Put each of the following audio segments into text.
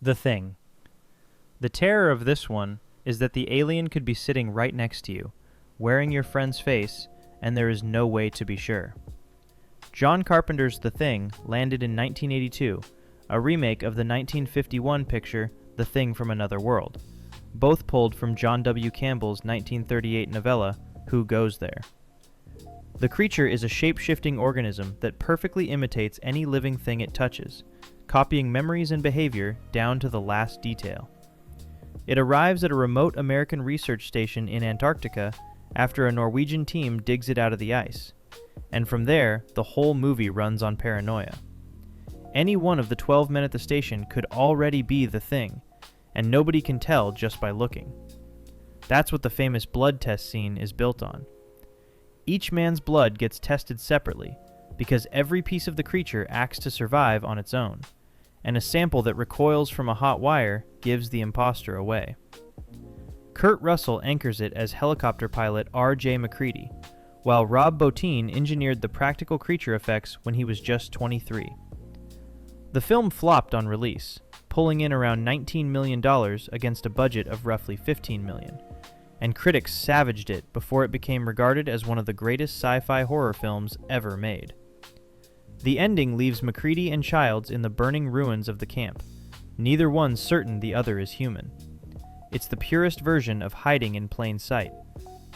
The Thing. The terror of this one is that the alien could be sitting right next to you, wearing your friend's face, and there is no way to be sure. John Carpenter's The Thing landed in 1982, a remake of the 1951 picture The Thing from Another World, both pulled from John W. Campbell's 1938 novella Who Goes There? The creature is a shape-shifting organism that perfectly imitates any living thing it touches, copying memories and behavior down to the last detail. It arrives at a remote American research station in Antarctica after a Norwegian team digs it out of the ice, and from there, the whole movie runs on paranoia. Any one of the 12 men at the station could already be the Thing, and nobody can tell just by looking. That's what the famous blood test scene is built on. Each man's blood gets tested separately, because every piece of the creature acts to survive on its own, and a sample that recoils from a hot wire gives the imposter away. Kurt Russell anchors it as helicopter pilot R.J. MacReady, while Rob Bottin engineered the practical creature effects when he was just 23. The film flopped on release, pulling in around $19 million against a budget of roughly $15 million, and critics savaged it before it became regarded as one of the greatest sci-fi horror films ever made. The ending leaves MacReady and Childs in the burning ruins of the camp, neither one certain the other is human. It's the purest version of hiding in plain sight,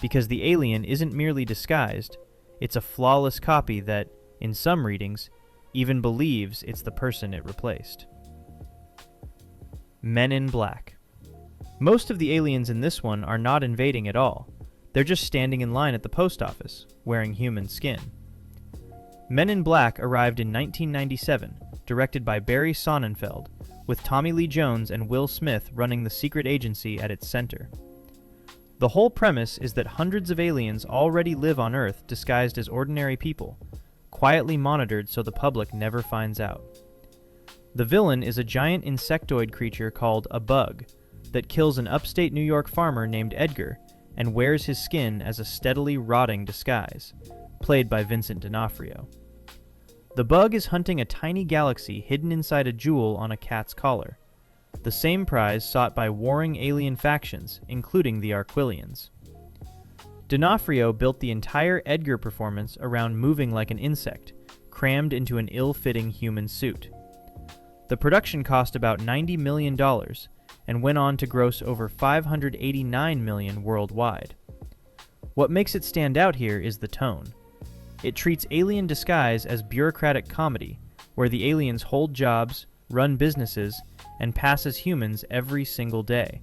because the alien isn't merely disguised, it's a flawless copy that, in some readings, even believes it's the person it replaced. Men in Black. Most of the aliens in this one are not invading at all. They're just standing in line at the post office, wearing human skin. Men in Black arrived in 1997, directed by Barry Sonnenfeld, with Tommy Lee Jones and Will Smith running the secret agency at its center. The whole premise is that hundreds of aliens already live on Earth disguised as ordinary people, quietly monitored so the public never finds out. The villain is a giant insectoid creature called a bug that kills an upstate New York farmer named Edgar and wears his skin as a steadily rotting disguise, played by Vincent D'Onofrio. The bug is hunting a tiny galaxy hidden inside a jewel on a cat's collar, the same prize sought by warring alien factions, including the Arquillians. D'Onofrio built the entire Edgar performance around moving like an insect, crammed into an ill-fitting human suit. The production cost about $90 million and went on to gross over $589 million worldwide. What makes it stand out here is the tone. It treats alien disguise as bureaucratic comedy, where the aliens hold jobs, run businesses, and pass as humans every single day.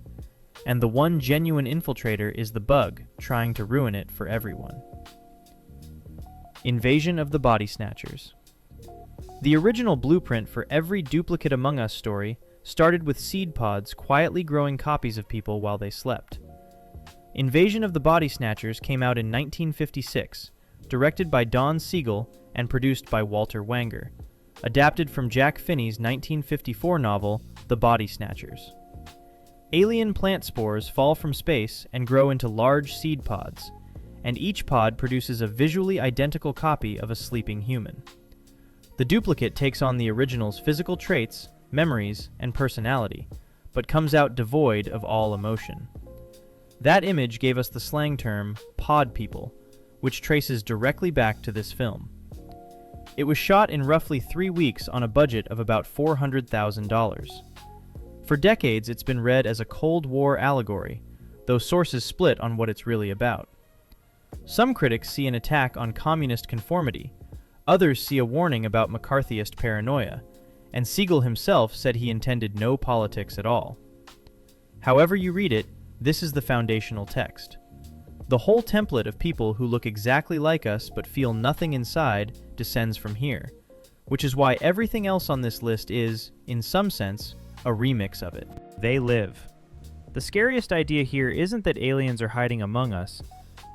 And the one genuine infiltrator is the bug, trying to ruin it for everyone. Invasion of the Body Snatchers. The original blueprint for every Duplicate Among Us story started with seed pods quietly growing copies of people while they slept. Invasion of the Body Snatchers came out in 1956, directed by Don Siegel and produced by Walter Wanger, adapted from Jack Finney's 1954 novel, The Body Snatchers. Alien plant spores fall from space and grow into large seed pods, and each pod produces a visually identical copy of a sleeping human. The duplicate takes on the original's physical traits, memories, and personality, but comes out devoid of all emotion. That image gave us the slang term, pod people, which traces directly back to this film. It was shot in roughly 3 weeks on a budget of about $400,000. For decades, it's been read as a Cold War allegory, though sources split on what it's really about. Some critics see an attack on communist conformity, others see a warning about McCarthyist paranoia, and Siegel himself said he intended no politics at all. However you read it, this is the foundational text. The whole template of people who look exactly like us but feel nothing inside descends from here, which is why everything else on this list is, in some sense, a remix of it. They live. The scariest idea here isn't that aliens are hiding among us,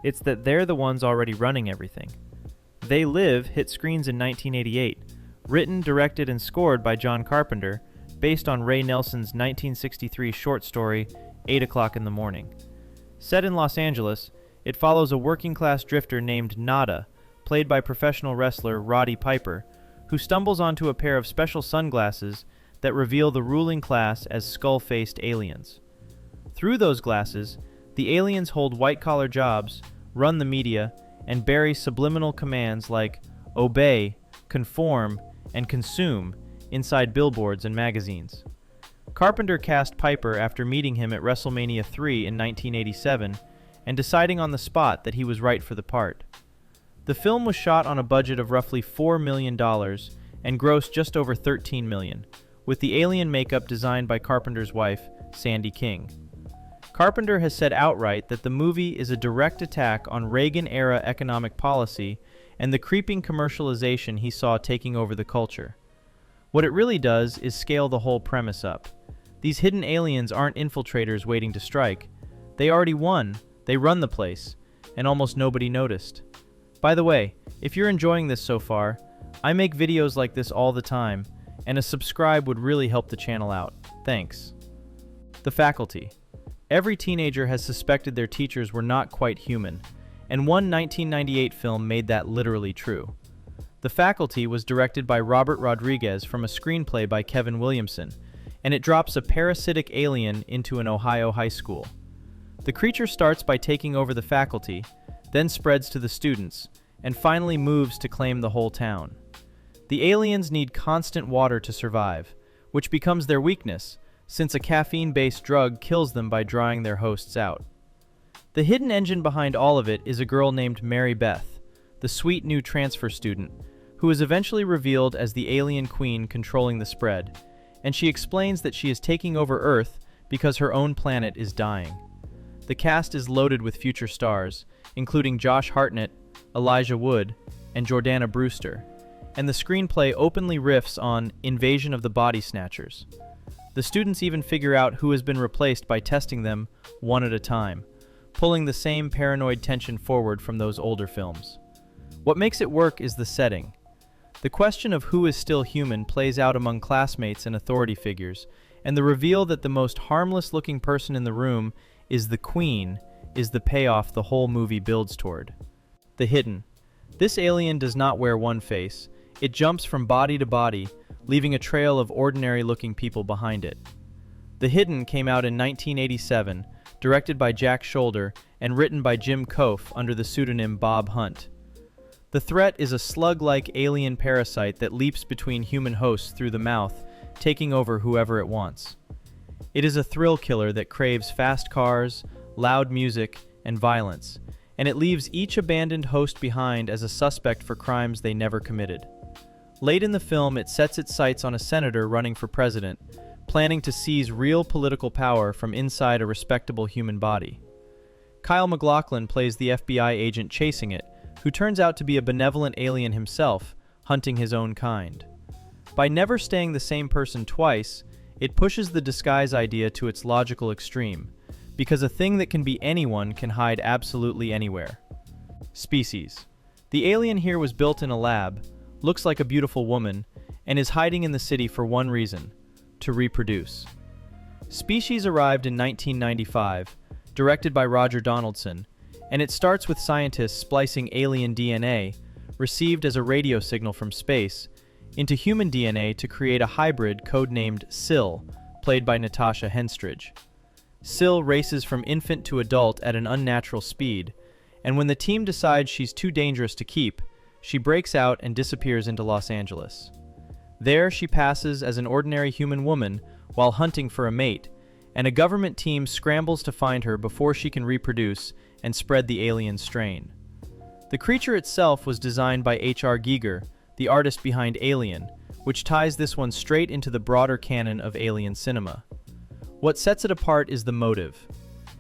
it's that they're the ones already running everything. They Live hit screens in 1988, written, directed, and scored by John Carpenter, based on Ray Nelson's 1963 short story, 8 O'Clock in the Morning. Set in Los Angeles, it follows a working-class drifter named Nada, played by professional wrestler Roddy Piper, who stumbles onto a pair of special sunglasses that reveal the ruling class as skull-faced aliens. Through those glasses, the aliens hold white-collar jobs, run the media, and bury subliminal commands like obey, conform, and consume inside billboards and magazines. Carpenter cast Piper after meeting him at WrestleMania 3 in 1987 and deciding on the spot that he was right for the part. The film was shot on a budget of roughly $4 million and grossed just over $13 million, with the alien makeup designed by Carpenter's wife, Sandy King. Carpenter has said outright that the movie is a direct attack on Reagan-era economic policy and the creeping commercialization he saw taking over the culture. What it really does is scale the whole premise up. These hidden aliens aren't infiltrators waiting to strike. They already won, they run the place, and almost nobody noticed. By the way, if you're enjoying this so far, I make videos like this all the time, and a subscribe would really help the channel out. Thanks. The faculty. Every teenager has suspected their teachers were not quite human, and one 1998 film made that literally true. The Faculty was directed by Robert Rodriguez from a screenplay by Kevin Williamson, and it drops a parasitic alien into an Ohio high school. The creature starts by taking over the faculty, then spreads to the students, and finally moves to claim the whole town. The aliens need constant water to survive, which becomes their weakness, since a caffeine-based drug kills them by drying their hosts out. The hidden engine behind all of it is a girl named Mary Beth, the sweet new transfer student, who is eventually revealed as the alien queen controlling the spread, and she explains that she is taking over Earth because her own planet is dying. The cast is loaded with future stars, including Josh Hartnett, Elijah Wood, and Jordana Brewster, and the screenplay openly riffs on Invasion of the Body Snatchers. The students even figure out who has been replaced by testing them one at a time, pulling the same paranoid tension forward from those older films. What makes it work is the setting. The question of who is still human plays out among classmates and authority figures, and the reveal that the most harmless-looking person in the room is the Queen is the payoff the whole movie builds toward. The hidden. This alien does not wear one face. It jumps from body to body, leaving a trail of ordinary-looking people behind it. The Hidden came out in 1987, directed by Jack Shoulder and written by Jim Kof under the pseudonym Bob Hunt. The threat is a slug-like alien parasite that leaps between human hosts through the mouth, taking over whoever it wants. It is a thrill killer that craves fast cars, loud music, and violence, and it leaves each abandoned host behind as a suspect for crimes they never committed. Late in the film, it sets its sights on a senator running for president, planning to seize real political power from inside a respectable human body. Kyle MacLachlan plays the FBI agent chasing it, who turns out to be a benevolent alien himself, hunting his own kind. By never staying the same person twice, it pushes the disguise idea to its logical extreme, because a thing that can be anyone can hide absolutely anywhere. Species. The alien here was built in a lab, looks like a beautiful woman, and is hiding in the city for one reason: to reproduce. Species arrived in 1995, directed by Roger Donaldson, and it starts with scientists splicing alien DNA, received as a radio signal from space, into human DNA to create a hybrid codenamed Syl, played by Natasha Henstridge. Syl races from infant to adult at an unnatural speed, and when the team decides she's too dangerous to keep, she breaks out and disappears into Los Angeles. There, she passes as an ordinary human woman while hunting for a mate, and a government team scrambles to find her before she can reproduce and spread the alien strain. The creature itself was designed by H.R. Giger, the artist behind Alien, which ties this one straight into the broader canon of alien cinema. What sets it apart is the motive.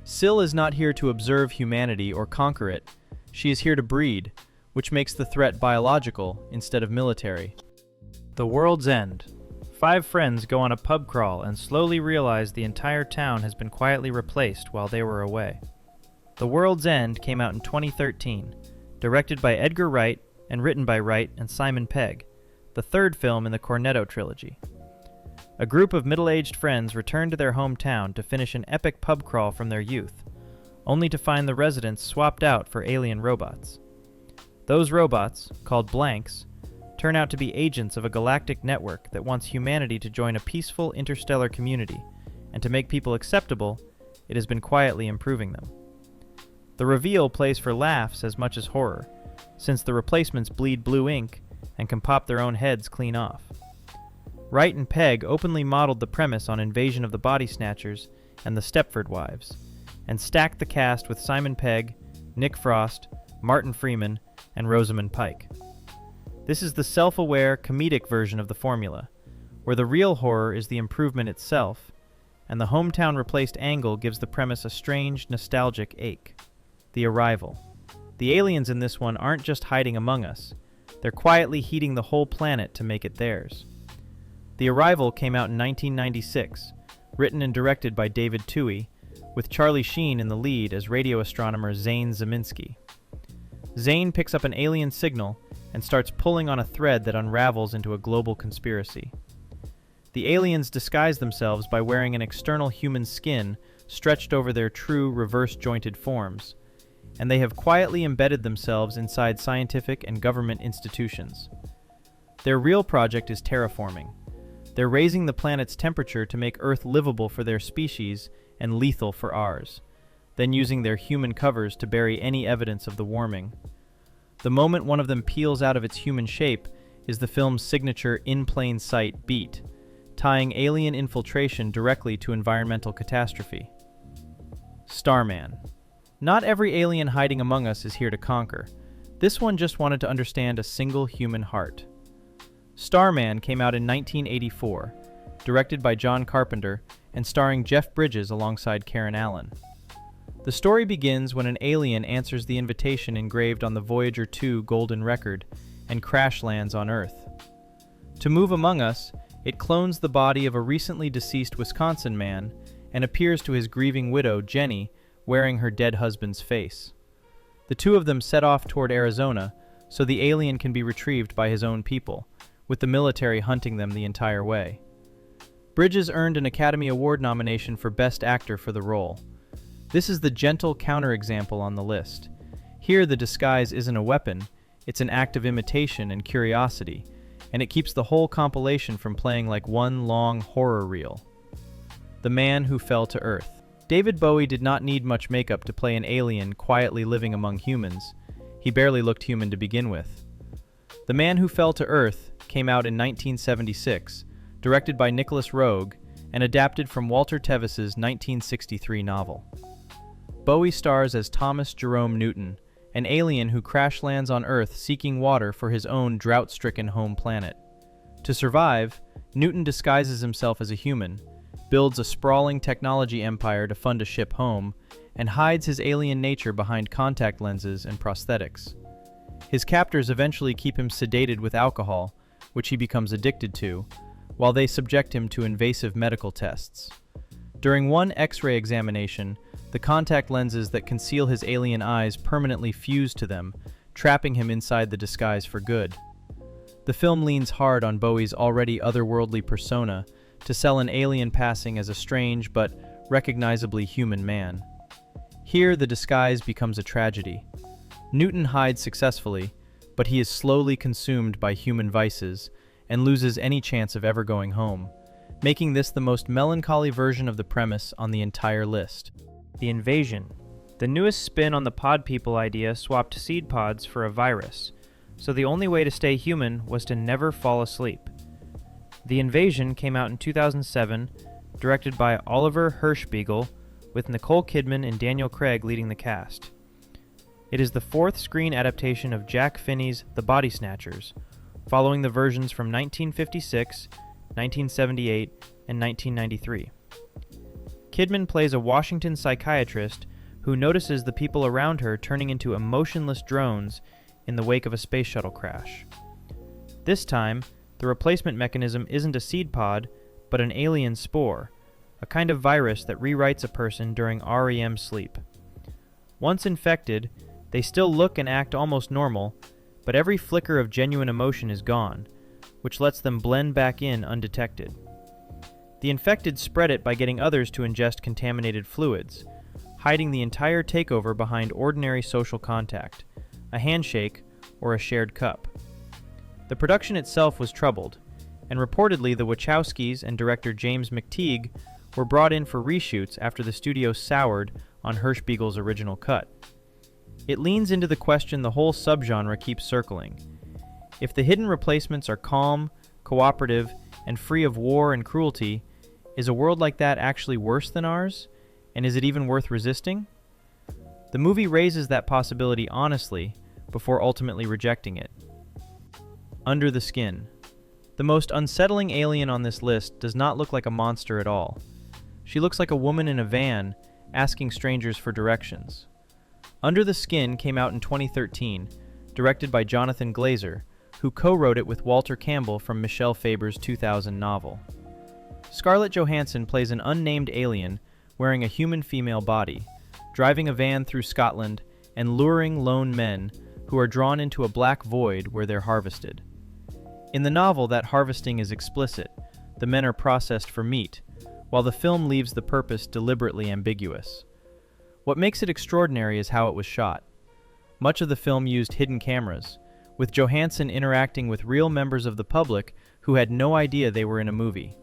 Syl is not here to observe humanity or conquer it. She is here to breed, which makes the threat biological instead of military. The World's End. 5 friends go on a pub crawl and slowly realize the entire town has been quietly replaced while they were away. The World's End came out in 2013, directed by Edgar Wright and written by Wright and Simon Pegg, the third film in the Cornetto trilogy. A group of middle-aged friends return to their hometown to finish an epic pub crawl from their youth, only to find the residents swapped out for alien robots. Those robots, called blanks, turn out to be agents of a galactic network that wants humanity to join a peaceful interstellar community, and to make people acceptable, it has been quietly improving them. The reveal plays for laughs as much as horror, since the replacements bleed blue ink and can pop their own heads clean off. Wright and Pegg openly modeled the premise on Invasion of the Body Snatchers and the Stepford Wives, and stacked the cast with Simon Pegg, Nick Frost, Martin Freeman, and Rosamund Pike. This is the self-aware, comedic version of the formula, where the real horror is the improvement itself, and the hometown replaced angle gives the premise a strange, nostalgic ache. The Arrival. The aliens in this one aren't just hiding among us, they're quietly heating the whole planet to make it theirs. The Arrival came out in 1996, written and directed by David Twohy, with Charlie Sheen in the lead as radio astronomer Zane Zeminski. Zane picks up an alien signal and starts pulling on a thread that unravels into a global conspiracy. The aliens disguise themselves by wearing an external human skin stretched over their true reverse-jointed forms, and they have quietly embedded themselves inside scientific and government institutions. Their real project is terraforming. They're raising the planet's temperature to make Earth livable for their species and lethal for ours, then using their human covers to bury any evidence of the warming. The moment one of them peels out of its human shape is the film's signature in plain sight beat, tying alien infiltration directly to environmental catastrophe. Starman. Not every alien hiding among us is here to conquer. This one just wanted to understand a single human heart. Starman came out in 1984, directed by John Carpenter and starring Jeff Bridges alongside Karen Allen. The story begins when an alien answers the invitation engraved on the Voyager 2 Golden Record and crash lands on Earth. To move among us, it clones the body of a recently deceased Wisconsin man and appears to his grieving widow, Jenny, wearing her dead husband's face. The two of them set off toward Arizona so the alien can be retrieved by his own people, with the military hunting them the entire way. Bridges earned an Academy Award nomination for Best Actor for the role. This is the gentle counterexample on the list. Here the disguise isn't a weapon, it's an act of imitation and curiosity, and it keeps the whole compilation from playing like one long horror reel. The Man Who Fell to Earth. David Bowie did not need much makeup to play an alien quietly living among humans. He barely looked human to begin with. The Man Who Fell to Earth came out in 1976, directed by Nicholas Roeg, and adapted from Walter Tevis's 1963 novel. Bowie stars as Thomas Jerome Newton, an alien who crash lands on Earth seeking water for his own drought-stricken home planet. To survive, Newton disguises himself as a human, builds a sprawling technology empire to fund a ship home, and hides his alien nature behind contact lenses and prosthetics. His captors eventually keep him sedated with alcohol, which he becomes addicted to, while they subject him to invasive medical tests. During one X-ray examination, the contact lenses that conceal his alien eyes permanently fuse to them, trapping him inside the disguise for good. The film leans hard on Bowie's already otherworldly persona to sell an alien passing as a strange but recognizably human man. Here, the disguise becomes a tragedy. Newton hides successfully, but he is slowly consumed by human vices and loses any chance of ever going home, making this the most melancholy version of the premise on the entire list. The Invasion. The newest spin on the pod people idea swapped seed pods for a virus, so the only way to stay human was to never fall asleep. The Invasion came out in 2007, directed by Oliver Hirschbiegel, with Nicole Kidman and Daniel Craig leading the cast. It is the fourth screen adaptation of Jack Finney's The Body Snatchers, following the versions from 1956, 1978, and 1993. Kidman plays a Washington psychiatrist who notices the people around her turning into emotionless drones in the wake of a space shuttle crash. This time, the replacement mechanism isn't a seed pod, but an alien spore, a kind of virus that rewrites a person during REM sleep. Once infected, they still look and act almost normal, but every flicker of genuine emotion is gone, which lets them blend back in undetected. The infected spread it by getting others to ingest contaminated fluids, hiding the entire takeover behind ordinary social contact, a handshake or a shared cup. The production itself was troubled, and reportedly the Wachowskis and director James McTeague were brought in for reshoots after the studio soured on Hirschbiegel's original cut. It leans into the question the whole subgenre keeps circling. If the hidden replacements are calm, cooperative, and free of war and cruelty, is a world like that actually worse than ours? And is it even worth resisting? The movie raises that possibility honestly before ultimately rejecting it. Under the Skin. The most unsettling alien on this list does not look like a monster at all. She looks like a woman in a van asking strangers for directions. Under the Skin came out in 2013, directed by Jonathan Glazer, who co-wrote it with Walter Campbell from Michelle Faber's 2000 novel. Scarlett Johansson plays an unnamed alien wearing a human female body, driving a van through Scotland and luring lone men who are drawn into a black void where they're harvested. In the novel, that harvesting is explicit. The men are processed for meat, while the film leaves the purpose deliberately ambiguous. What makes it extraordinary is how it was shot. Much of the film used hidden cameras, with Johansson interacting with real members of the public who had no idea they were in a movie,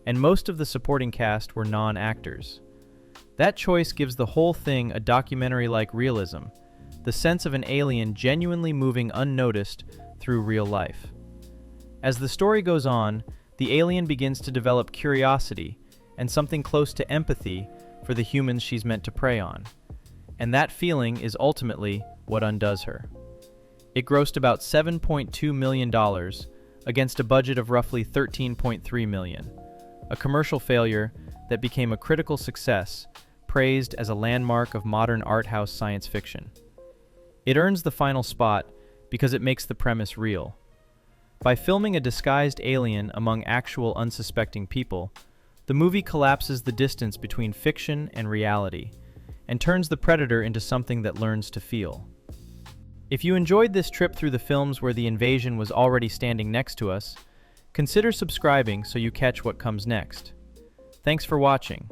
and most of the supporting cast were non-actors. That choice gives the whole thing a documentary-like realism, the sense of an alien genuinely moving unnoticed through real life. As the story goes on, the alien begins to develop curiosity and something close to empathy for the humans she's meant to prey on, and that feeling is ultimately what undoes her. It grossed about $7.2 million against a budget of roughly $13.3 million, a commercial failure that became a critical success, praised as a landmark of modern art house science fiction. It earns the final spot because it makes the premise real. By filming a disguised alien among actual unsuspecting people, the movie collapses the distance between fiction and reality, and turns the predator into something that learns to feel. If you enjoyed this trip through the films where the invasion was already standing next to us, consider subscribing so you catch what comes next. Thanks for watching.